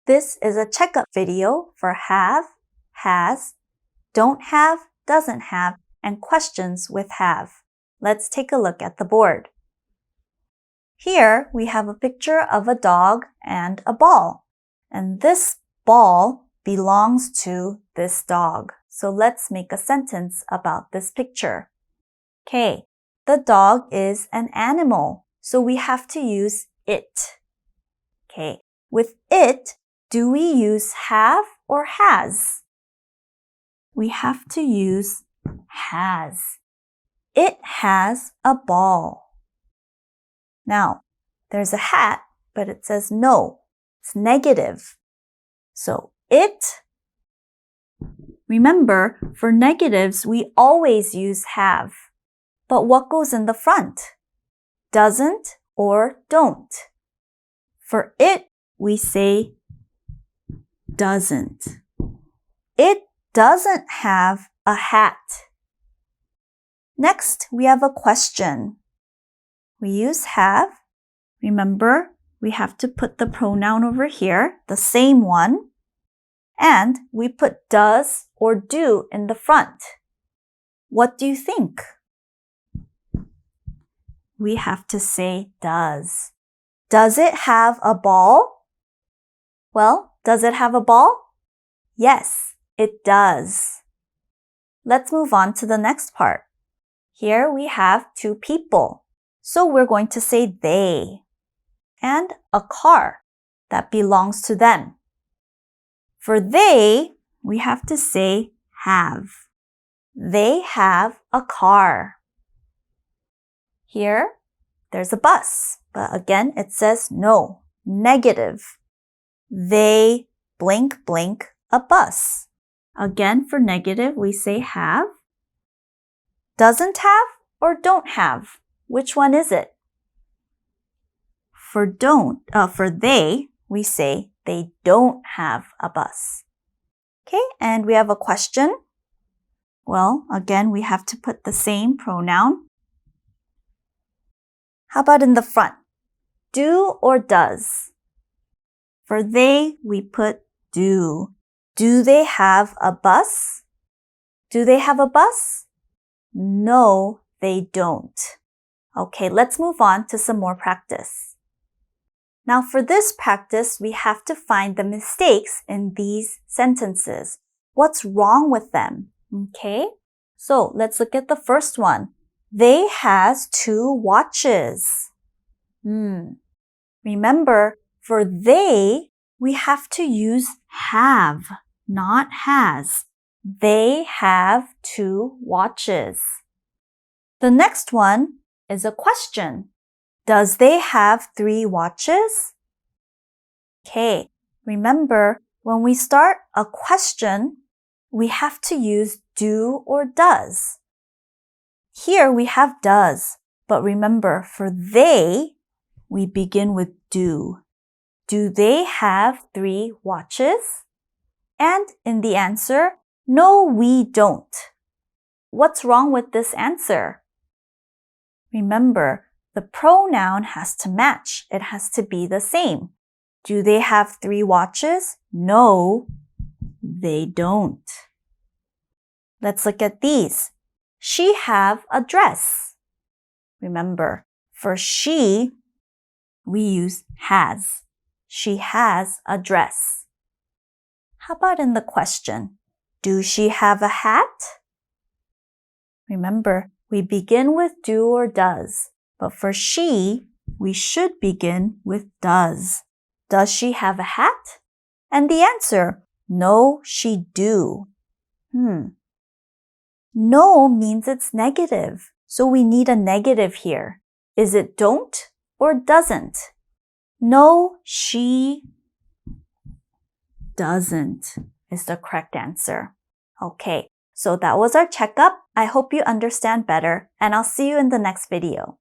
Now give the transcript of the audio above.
This is a checkup video for have, has, don't have, doesn't have, and questions with have. Let's take a look at the board. Here we have a picture of a dog and a ball. And this ball belongs to this dog. So let's make a sentence about this picture. Okay, the dog is an animal. So we have to use it. Okay, with it, do we use have or has? We have to use has. It has a ball. Now, there's a hat, but it says no. It's negative. So it, remember, for negatives, we always use have. But what goes in the front? Doesn't or don't. For it, we say doesn't. It doesn't have a hat. Next, we have a question. We use have. Remember, we have to put the pronoun over here, the same one. And we put does or do in the front. What do you think? We have to say does. Does it have a ball? Well, does it have a ball? Yes, it does. Let's move on to the next part. Here we have two people. So we're going to say they. And a car that belongs to them. For they, we have to say have. They have a car. Here, there's a bus. But again, it says no, negative. They blank blank a bus. Again, for negative, we say have. Doesn't have or don't have? Which one is it? For they, we say they don't have a bus. Okay, and we have a question. Well, again, we have to put the same pronoun. How about in the front? Do or does? For they, we put do. Do they have a bus? Do they have a bus? No, they don't. Okay, let's move on to some more practice. Now for this practice, we have to find the mistakes in these sentences. What's wrong with them? Okay, so let's look at the first one. They has 2 watches. Remember, for they, we have to use have, not has. They have 2 watches. The next one is a question. Does they have 3 watches? Okay, remember, when we start a question, we have to use do or does. Here we have does, but remember, for they, we begin with do. Do they have 3 watches? And in the answer, no, we don't. What's wrong with this answer? Remember, the pronoun has to match. It has to be the same. Do they have 3 watches? No, they don't. Let's look at these. She have a dress. Remember, for she, we use has. She has a dress. How about in the question? Do she have a hat? Remember, we begin with do or does. But for she, we should begin with does. Does she have a hat? And the answer, no, she do. No means it's negative. So we need a negative here. Is it don't or doesn't? No, she doesn't is the correct answer. Okay, so that was our checkup. I hope you understand better, and I'll see you in the next video.